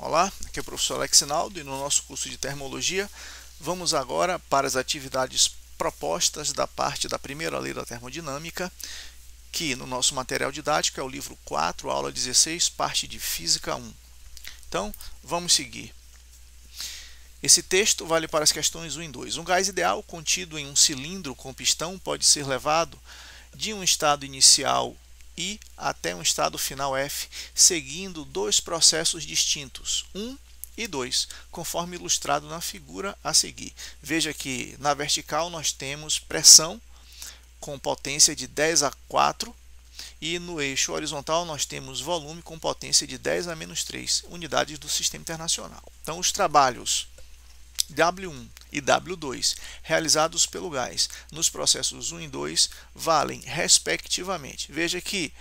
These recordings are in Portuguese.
Olá, aqui é o professor Alex Sinaldo e no nosso curso de Termologia vamos agora para as atividades propostas da parte da primeira lei da termodinâmica, que no nosso material didático é o livro 4, aula 16, parte de Física 1. Então, vamos seguir. Esse texto vale para as questões 1 e 2. Um gás ideal contido em um cilindro com pistão pode ser levado de um estado inicial I até um estado final F, seguindo dois processos distintos, 1 e 2, conforme ilustrado na figura a seguir. Veja que na vertical nós temos pressão com potência de 10 a 4 e no eixo horizontal nós temos volume com potência de 10 a menos 3 unidades do sistema internacional. Então, os trabalhos W1 e W2 realizados pelo gás nos processos 1 e 2 valem respectivamente. Veja que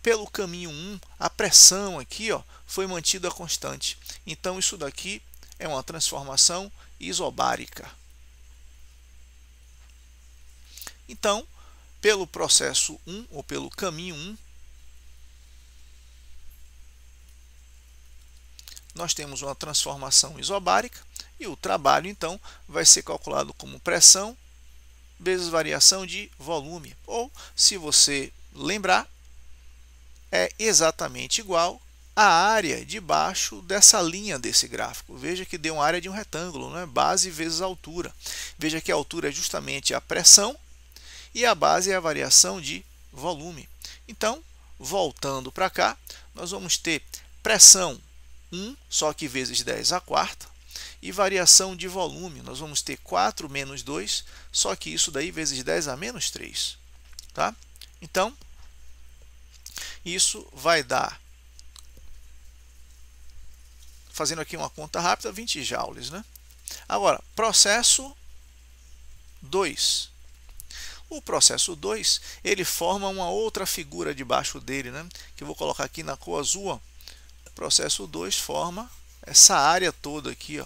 pelo caminho 1 a pressão aqui foi mantida constante. Então isso daqui é uma transformação isobárica. Então, pelo processo 1 ou pelo caminho 1, nós temos uma transformação isobárica e o trabalho, então, vai ser calculado como pressão vezes variação de volume. Ou, se você lembrar, é exatamente igual à área debaixo dessa linha desse gráfico. Veja que deu uma área de um retângulo, né? Base vezes altura. Veja que a altura é justamente a pressão e a base é a variação de volume. Então, voltando para cá, nós vamos ter pressão 1, só que vezes 10 a quarta, e variação de volume, nós vamos ter 4 menos 2, só que isso daí vezes 10 a menos 3. Tá? Então, isso vai dar, fazendo aqui uma conta rápida, 20 joules. Né? Agora, processo 2. O processo 2, ele forma uma outra figura debaixo dele, né? Que eu vou colocar aqui na cor azul. O processo 2 forma essa área toda aqui,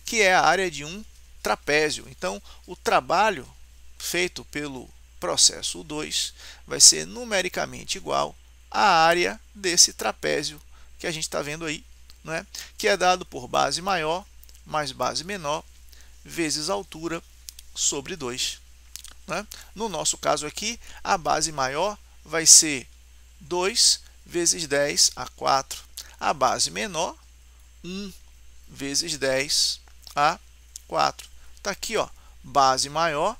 que é a área de um trapézio. Então, o trabalho feito pelo processo 2 vai ser numericamente igual à área desse trapézio que a gente está vendo aí, né? Que é dado por base maior mais base menor vezes altura sobre 2. Né? No nosso caso aqui, a base maior vai ser 2 vezes 10 a 4. A base menor, 1 vezes 10 a 4. Está aqui, base maior,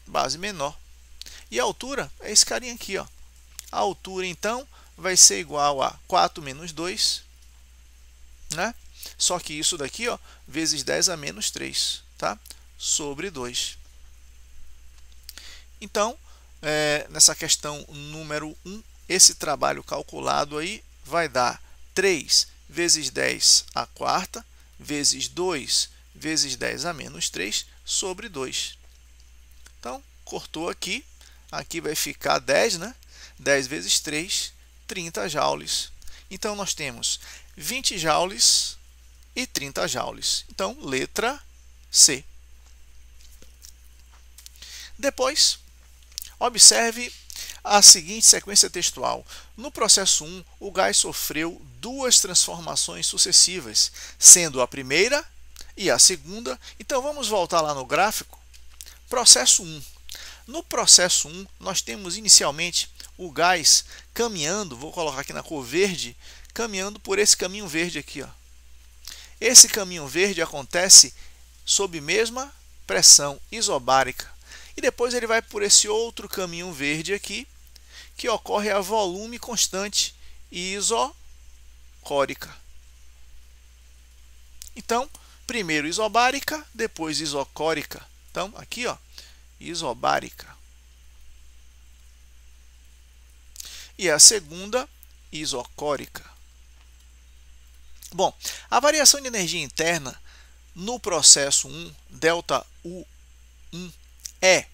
base menor. E a altura é esse carinha aqui. A altura, então, vai ser igual a 4 menos 2, né? Só que isso daqui, vezes 10 a menos 3, tá? Sobre 2. Então, nessa questão número 1, esse trabalho calculado aí vai dar 3 vezes 10 a quarta, vezes 2 vezes 10 a menos 3 sobre 2. Então, cortou aqui, aqui vai ficar 10, né? 10 vezes 3, 30 joules. Então, nós temos 20 joules e 30 joules. Então, letra C. Depois, observe a seguinte sequência textual. No processo 1, o gás sofreu duas transformações sucessivas, sendo a primeira e a segunda. Então, vamos voltar lá no gráfico. Processo 1. No processo 1, nós temos inicialmente o gás caminhando, vou colocar aqui na cor verde, caminhando por esse caminho verde aqui. Esse caminho verde acontece sob mesma pressão isobárica. E depois ele vai por esse outro caminho verde aqui, que ocorre a volume constante isocórica. Então, primeiro isobárica, depois isocórica. Então, aqui, isobárica. E a segunda, isocórica. Bom, a variação de energia interna no processo 1, ΔU1, é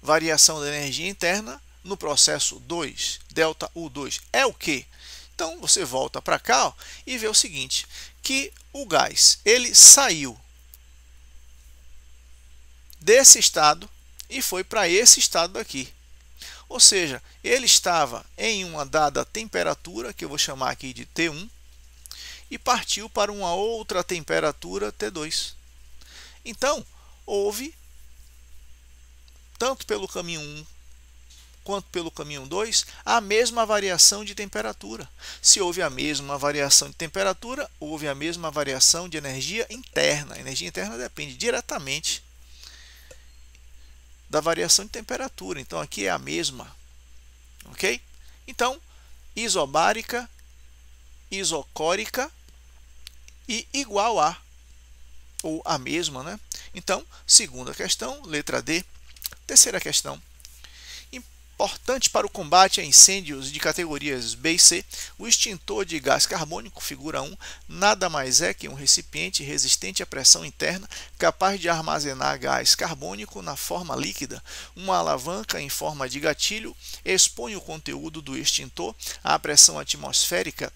variação da energia interna no processo 2, ΔU2, é o quê? Então, você volta para cá e vê o seguinte, que o gás ele saiu desse estado e foi para esse estado aqui. Ou seja, ele estava em uma dada temperatura, que eu vou chamar aqui de T1, e partiu para uma outra temperatura T2. Então, houve, tanto pelo caminho 1 quanto pelo caminho 2, a mesma variação de temperatura. Se houve a mesma variação de temperatura, houve a mesma variação de energia interna. A energia interna depende diretamente da variação de temperatura. Então, aqui é a mesma. Ok? Então, isobárica, isocórica e igual a, ou a mesma, né? Então, segunda questão, letra D. Terceira questão. Importante para o combate a incêndios de categorias B e C, o extintor de gás carbônico, figura 1, nada mais é que um recipiente resistente à pressão interna, capaz de armazenar gás carbônico na forma líquida. Uma alavanca em forma de gatilho expõe o conteúdo do extintor à pressão atmosférica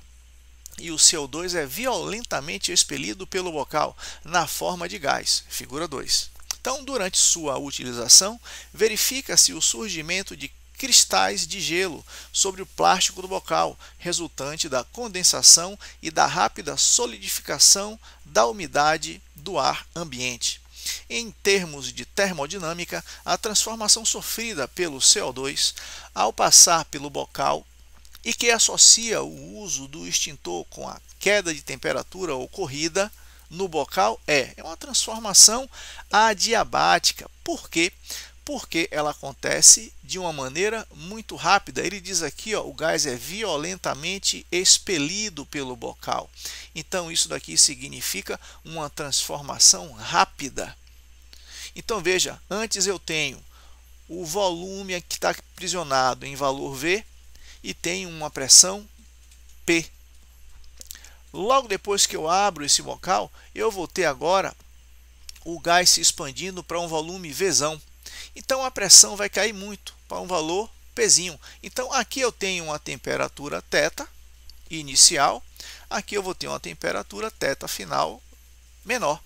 e o CO2 é violentamente expelido pelo bocal na forma de gás, figura 2. Então, durante sua utilização, verifica-se o surgimento de cristais de gelo sobre o plástico do bocal, resultante da condensação e da rápida solidificação da umidade do ar ambiente. Em termos de termodinâmica, a transformação sofrida pelo CO2 ao passar pelo bocal e que associa o uso do extintor com a queda de temperatura ocorrida no bocal é uma transformação adiabática. Por quê? Porque ela acontece de uma maneira muito rápida. Ele diz aqui, ó, o gás é violentamente expelido pelo bocal. Então, isso daqui significa uma transformação rápida. Então, veja, antes eu tenho o volume que está aprisionado em valor V e tenho uma pressão P. Logo depois que eu abro esse bocal, eu vou ter agora o gás se expandindo para um volume Vzão. Então, a pressão vai cair muito para um valor Pzinho. Então, aqui eu tenho uma temperatura θ inicial, aqui eu vou ter uma temperatura θ final menor.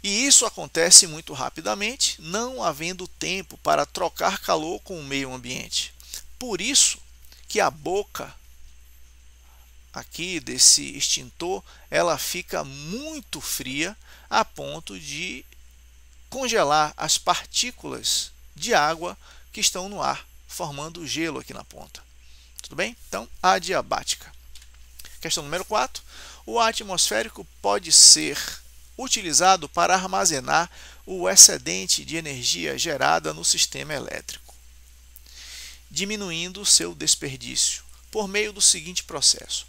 E isso acontece muito rapidamente, não havendo tempo para trocar calor com o meio ambiente. Por isso que a boca aqui desse extintor, ela fica muito fria a ponto de congelar as partículas de água que estão no ar, formando gelo aqui na ponta. Tudo bem? Então, adiabática. Questão número 4. O ar atmosférico pode ser utilizado para armazenar o excedente de energia gerada no sistema elétrico, diminuindo seu desperdício por meio do seguinte processo.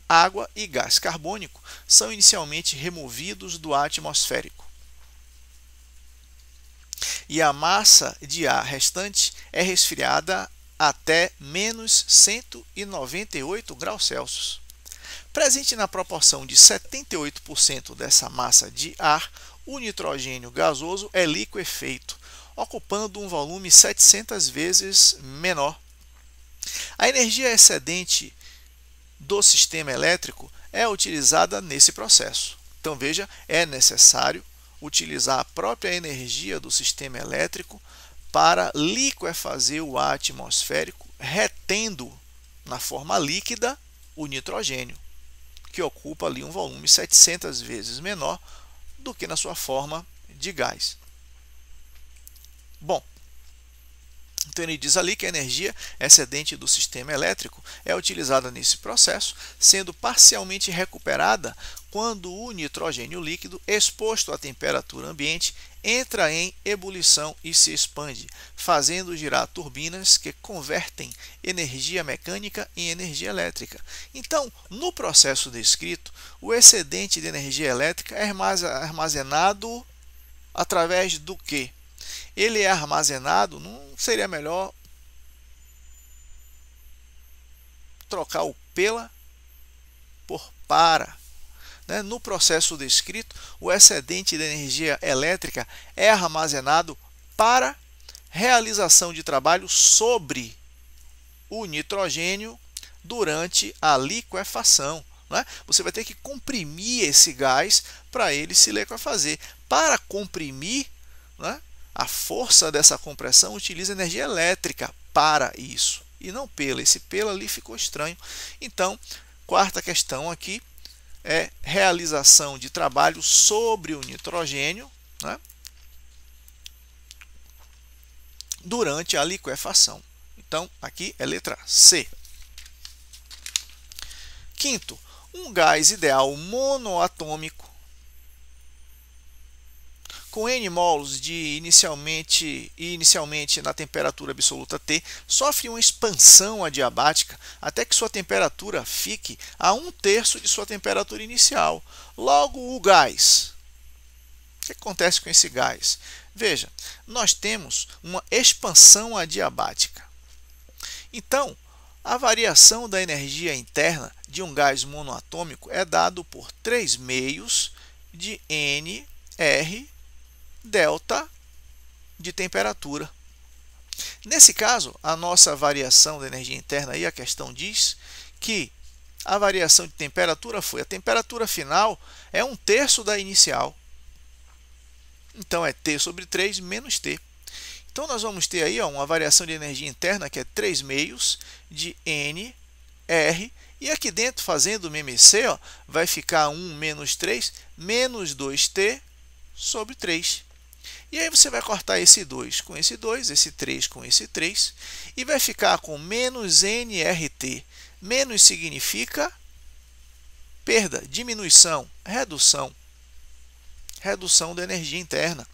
Água e gás carbônico são inicialmente removidos do ar atmosférico e a massa de ar restante é resfriada até menos 198 graus Celsius. Presente na proporção de 78% dessa massa de ar, o nitrogênio gasoso é liquefeito, ocupando um volume 700 vezes menor. A energia excedente do sistema elétrico é utilizada nesse processo. Então, veja, é necessário utilizar a própria energia do sistema elétrico para liquefazer o ar atmosférico, retendo na forma líquida o nitrogênio, que ocupa ali um volume 700 vezes menor do que na sua forma de gás. Bom, então ele diz ali que a energia excedente do sistema elétrico é utilizada nesse processo, sendo parcialmente recuperada quando o nitrogênio líquido exposto à temperatura ambiente entra em ebulição e se expande, fazendo girar turbinas que convertem energia mecânica em energia elétrica. Então, no processo descrito, o excedente de energia elétrica é armazenado através do quê? Ele é armazenado, não seria melhor trocar o pela por para? Né? No processo descrito, o excedente de energia elétrica é armazenado para realização de trabalho sobre o nitrogênio durante a liquefação. Né? Você vai ter que comprimir esse gás para ele se liquefazer. Para comprimir, né, A força dessa compressão utiliza energia elétrica para isso, e não pela. Esse pela ali ficou estranho. Então, quarta questão aqui é realização de trabalho sobre o nitrogênio, né, durante a liquefação. Então, aqui é letra C. Quinto, um gás ideal monoatômico com N mols de inicialmente na temperatura absoluta T, sofre uma expansão adiabática até que sua temperatura fique a 1/3 de sua temperatura inicial. Logo, o gás. O que acontece com esse gás? Veja, nós temos uma expansão adiabática. Então, a variação da energia interna de um gás monoatômico é dado por 3 meios de nR delta de temperatura. Nesse caso, a nossa variação da energia interna, aí a questão diz que a variação de temperatura foi, a temperatura final é 1/3 da inicial. Então, é T sobre 3 menos T. Então, nós vamos ter aí uma variação de energia interna que é 3 meios de nR. E aqui dentro, fazendo o MMC, vai ficar 1 menos 3 menos 2T sobre 3. E aí você vai cortar esse 2 com esse 2, esse 3 com esse 3, e vai ficar com menos nRT. Menos significa perda, diminuição, redução. Redução da energia interna.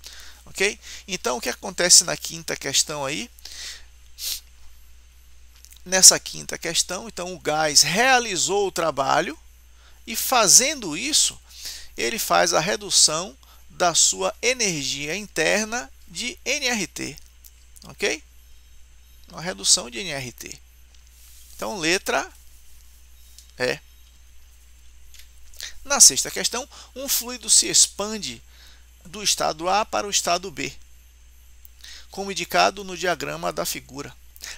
Ok? Então, o que acontece na quinta questão aí? Nessa quinta questão, então, o gás realizou o trabalho e, fazendo isso, ele faz a redução da sua energia interna de nRT, ok? Uma redução de nRT. Então, letra E. Na sexta questão, um fluido se expande do estado A para o estado B, como indicado no diagrama da figura.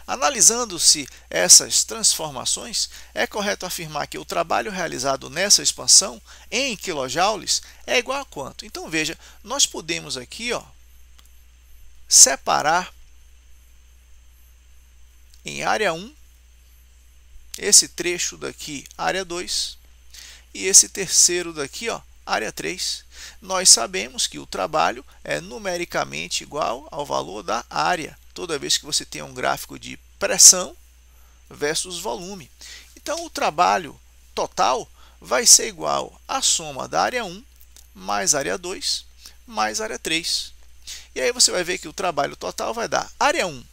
Analisando-se essas transformações, é correto afirmar que o trabalho realizado nessa expansão em quilojoules é igual a quanto? Então, veja, nós podemos aqui separar em área 1, esse trecho daqui, área 2, e esse terceiro daqui, área 3. Nós sabemos que o trabalho é numericamente igual ao valor da área, toda vez que você tem um gráfico de pressão versus volume. Então, o trabalho total vai ser igual à soma da área 1 mais área 2 mais área 3. E aí você vai ver que o trabalho total vai dar área 1.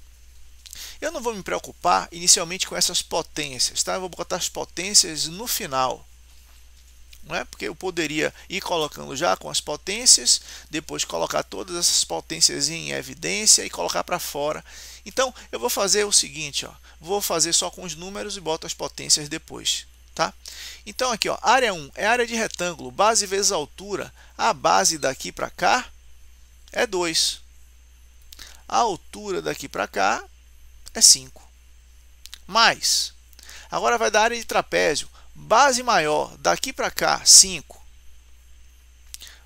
Eu não vou me preocupar inicialmente com essas potências, tá? Eu vou botar as potências no final. Não é? Porque eu poderia ir colocando já com as potências, depois colocar todas essas potências em evidência e colocar para fora. Então, eu vou fazer o seguinte, vou fazer só com os números e boto as potências depois. Tá? Então, aqui, área 1 é área de retângulo, base vezes altura. A base daqui para cá é 2. A altura daqui para cá é 5. Mais, agora vai dar área de trapézio. Base maior daqui para cá, 5,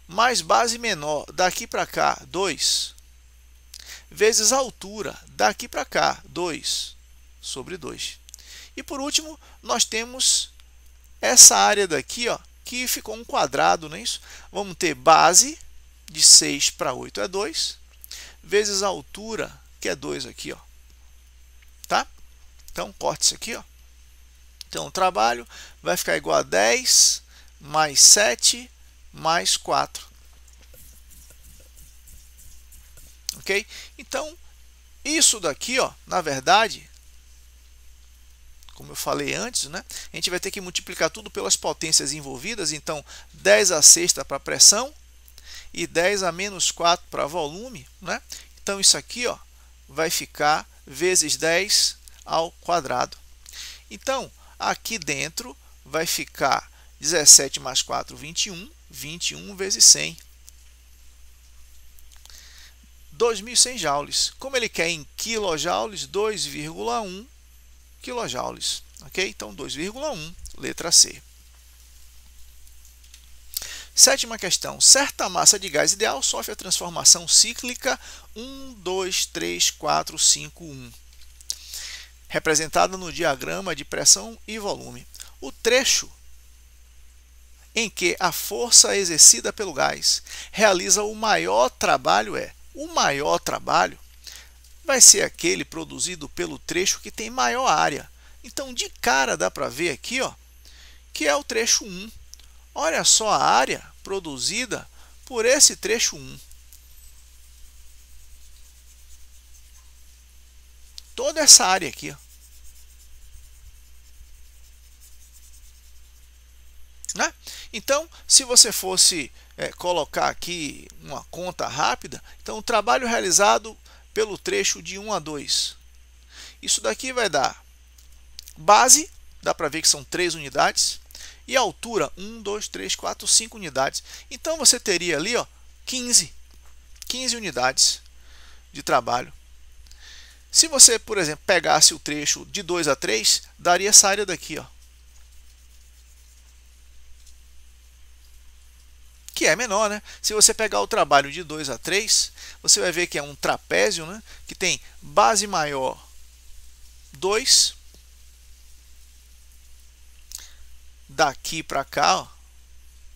mais base menor daqui para cá, 2, vezes a altura daqui para cá, 2 sobre 2. E por último, nós temos essa área daqui, que ficou um quadrado, não é isso? Vamos ter base de 6 para 8 é 2, vezes a altura, que é 2 aqui, tá? Então, corte isso aqui, Então, o trabalho vai ficar igual a 10 mais 7 mais 4. Ok? Então, isso daqui, na verdade, como eu falei antes, né, a gente vai ter que multiplicar tudo pelas potências envolvidas. Então, 10 a sexta para pressão e 10 a menos 4 para volume. Né? Então, isso aqui vai ficar vezes 10 ao quadrado. Então, aqui dentro vai ficar 17 mais 4, 21. 21 vezes 100. 2.100 joules. Como ele quer em quilojoules, 2,1 quilojoules. Ok? Então, 2,1, letra C. Sétima questão. Certa massa de gás ideal sofre a transformação cíclica 1, 2, 3, 4, 5, 1, representada no diagrama de pressão e volume. O trecho em que a força exercida pelo gás realiza o maior trabalho o maior trabalho vai ser aquele produzido pelo trecho que tem maior área. Então, de cara dá para ver aqui, ó, que é o trecho 1. Olha só a área produzida por esse trecho 1. Toda essa área aqui, ó. Né? Então, se você fosse colocar aqui uma conta rápida, então o trabalho realizado pelo trecho de 1 a 2. Isso daqui vai dar base, dá para ver que são 3 unidades, e altura 1, 2, 3, 4, 5 unidades. Então você teria ali, ó, 15 unidades de trabalho. Se você, por exemplo, pegasse o trecho de 2 a 3, daria essa área daqui, ó, que é menor, né? Se você pegar o trabalho de 2 a 3, você vai ver que é um trapézio, né? Que tem base maior 2, daqui para cá, ó,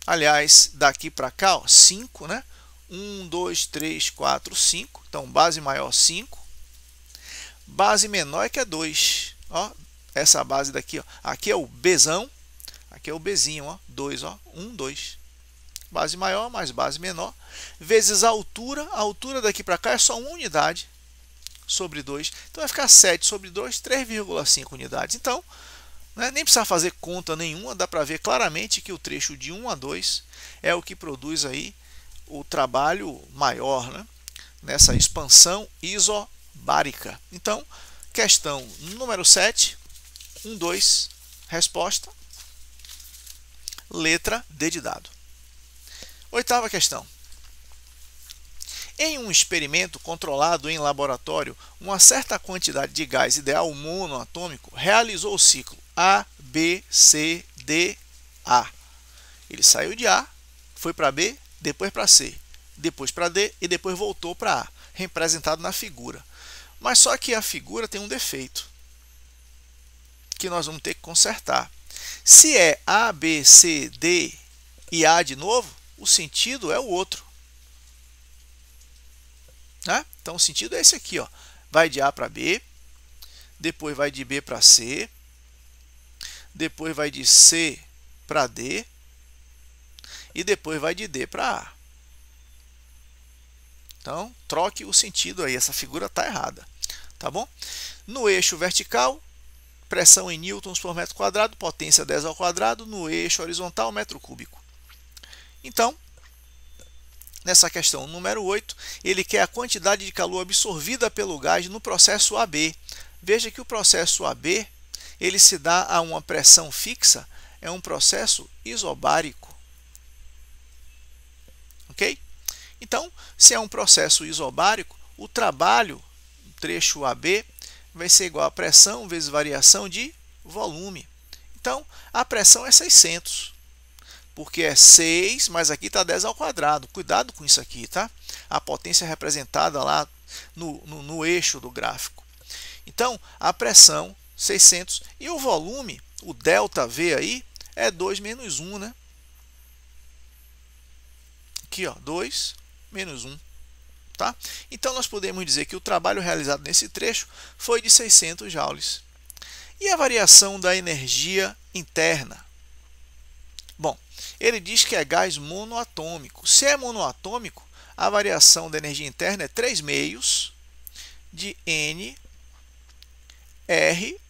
aliás, daqui para cá, ó, 5, né? 1, 2, 3, 4, 5, então base maior 5, base menor é que é 2, ó, essa base daqui, ó, aqui é o Bzão, aqui é o Bzinho, ó, 2, ó, 1, 2. Base maior mais base menor, vezes a altura daqui para cá é só 1 unidade sobre 2, então vai ficar 7 sobre 2, 3,5 unidades. Então, né, nem precisa fazer conta nenhuma, dá para ver claramente que o trecho de 1 a 2 é o que produz aí o trabalho maior, né, nessa expansão isobárica. Então, questão número 7, 1, 2, resposta, letra D de dado. Oitava questão. Em um experimento controlado em laboratório, uma certa quantidade de gás ideal monoatômico realizou o ciclo A, B, C, D, A. Ele saiu de A, foi para B, depois para C, depois para D e depois voltou para A, representado na figura. Mas só que a figura tem um defeito, que nós vamos ter que consertar. Se é A, B, C, D e A de novo, o sentido é o outro. Né? Então, o sentido é esse aqui, ó. Vai de A para B, depois vai de B para C, depois vai de C para D e depois vai de D para A. Então, troque o sentido aí, essa figura está errada. Tá bom? No eixo vertical, pressão em newtons por metro quadrado, potência 10 ao quadrado, no eixo horizontal, metro cúbico. Então, nessa questão número 8, ele quer a quantidade de calor absorvida pelo gás no processo AB. Veja que o processo AB, ele se dá a uma pressão fixa, é um processo isobárico. Ok? Então, se é um processo isobárico, o trabalho, trecho AB, vai ser igual a pressão vezes variação de volume. Então, a pressão é 600. Porque é 6, mas aqui está 10 ao quadrado. Cuidado com isso aqui, tá? A potência é representada lá no eixo do gráfico. Então, a pressão, 600, e o volume, o ΔV aí, é 2 menos 1, né? Aqui, ó, 2 menos 1. Tá? Então, nós podemos dizer que o trabalho realizado nesse trecho foi de 600 joules. E a variação da energia interna? Bom, ele diz que é gás monoatômico. Se é monoatômico, a variação da energia interna é 3 meios de N, R,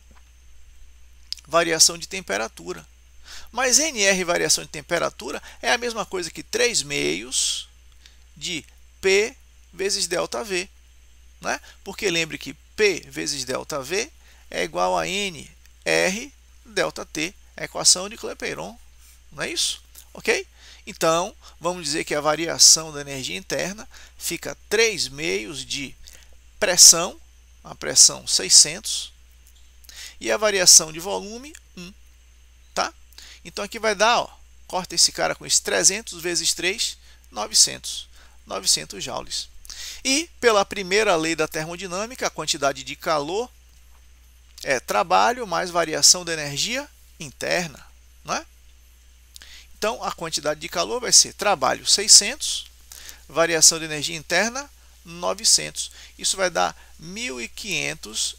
variação de temperatura. Mas NR, variação de temperatura, é a mesma coisa que 3 meios de P vezes ΔV. Né? Porque lembre que P vezes ΔV é igual a NR ΔT, a equação de Clapeyron. Não é isso? Ok? Então, vamos dizer que a variação da energia interna fica 3 meios de pressão, a pressão 600, e a variação de volume 1. Tá? Então, aqui vai dar, ó, Corta esse cara com isso. 300 vezes 3, 900. 900 joules. E, pela primeira lei da termodinâmica, a quantidade de calor é trabalho mais variação da energia interna, não é? Então, a quantidade de calor vai ser trabalho 600, variação de energia interna 900. Isso vai dar 1.500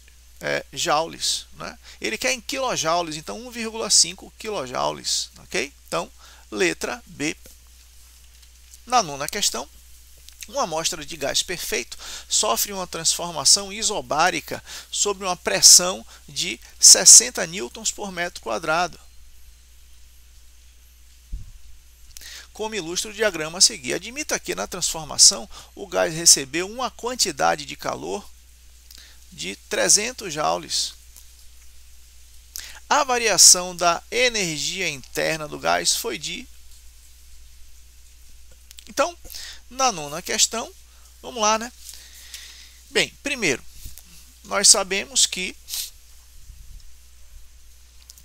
joules, né? Ele quer em quilojoules, então 1,5 quilojoules, ok? Então, letra B. Na nona questão, uma amostra de gás perfeito sofre uma transformação isobárica sob uma pressão de 60 newtons por metro quadrado. Como ilustra o diagrama a seguir. Admita que na transformação o gás recebeu uma quantidade de calor de 300 joules. A variação da energia interna do gás foi de... Então, na nona questão, vamos lá, né? Bem, primeiro, nós sabemos que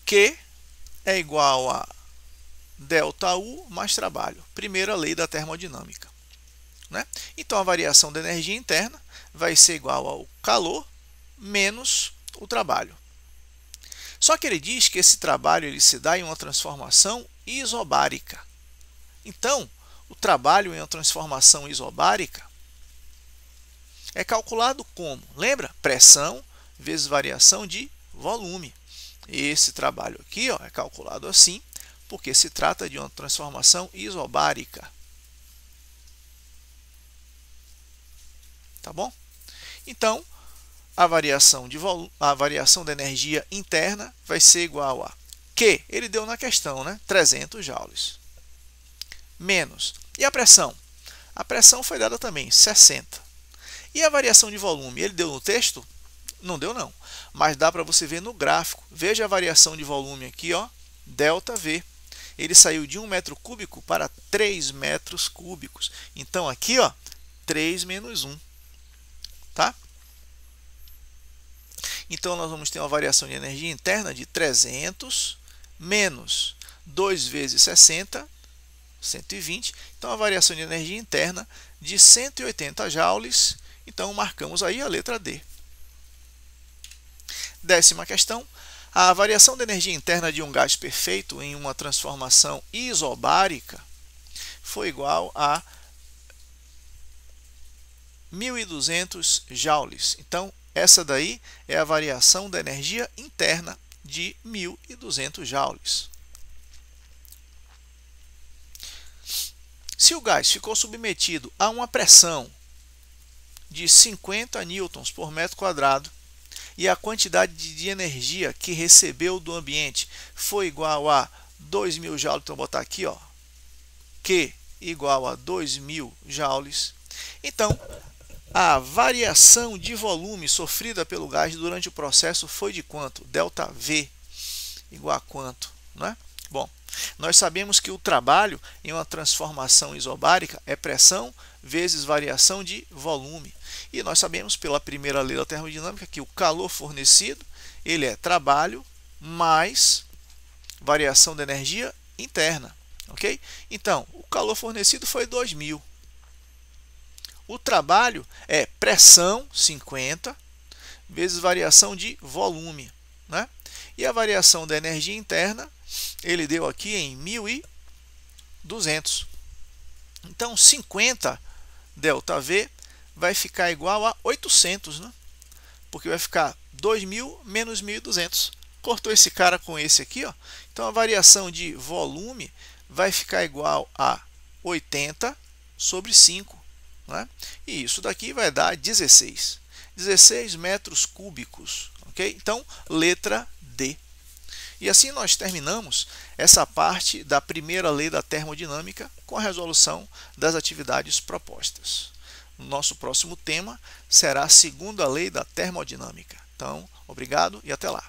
Q é igual a ΔU mais trabalho. Primeira lei da termodinâmica, né? Então, a variação da energia interna vai ser igual ao calor menos o trabalho. Só que ele diz que esse trabalho ele se dá em uma transformação isobárica. Então, o trabalho em uma transformação isobárica é calculado como? Lembra? Pressão vezes variação de volume. Esse trabalho aqui, ó, é calculado assim, porque se trata de uma transformação isobárica. Tá bom? Então, a variação da energia interna vai ser igual a Q, ele deu na questão, né? 300 joules. Menos. E a pressão? A pressão foi dada também, 60. E a variação de volume? Ele deu no texto? Não deu não. Mas dá para você ver no gráfico. Veja a variação de volume aqui, ó, ΔV. Ele saiu de 1 metro cúbico para 3 metros cúbicos. Então, aqui, ó, 3 menos 1. Tá? Então, nós vamos ter uma variação de energia interna de 300 menos 2 vezes 60, 120. Então, a variação de energia interna de 180 joules. Então, marcamos aí a letra D. Décima questão. A variação da energia interna de um gás perfeito em uma transformação isobárica foi igual a 1.200 joules. Então, essa daí é a variação da energia interna de 1.200 joules. Se o gás ficou submetido a uma pressão de 50 newtons por metro quadrado e a quantidade de energia que recebeu do ambiente foi igual a 2.000 joules, então vou botar aqui, ó, Q igual a 2.000 joules, então a variação de volume sofrida pelo gás durante o processo foi de quanto? ΔV igual a quanto, né? Bom, nós sabemos que o trabalho em uma transformação isobárica é pressão vezes variação de volume. E nós sabemos pela primeira lei da termodinâmica que o calor fornecido ele é trabalho mais variação da energia interna, ok? Então, o calor fornecido foi 2.000. O trabalho é pressão 50 vezes variação de volume, né? E a variação da energia interna ele deu aqui em 1.200. Então, 50 ΔV vai ficar igual a 800, né? Porque vai ficar 2.000 menos 1.200. Cortou esse cara com esse aqui, ó. Então, a variação de volume vai ficar igual a 80 sobre 5. Né? E isso daqui vai dar 16 metros cúbicos, ok? Então, letra D. E assim nós terminamos essa parte da primeira lei da termodinâmica com a resolução das atividades propostas. Nosso próximo tema será a segunda lei da termodinâmica. Então, obrigado e até lá.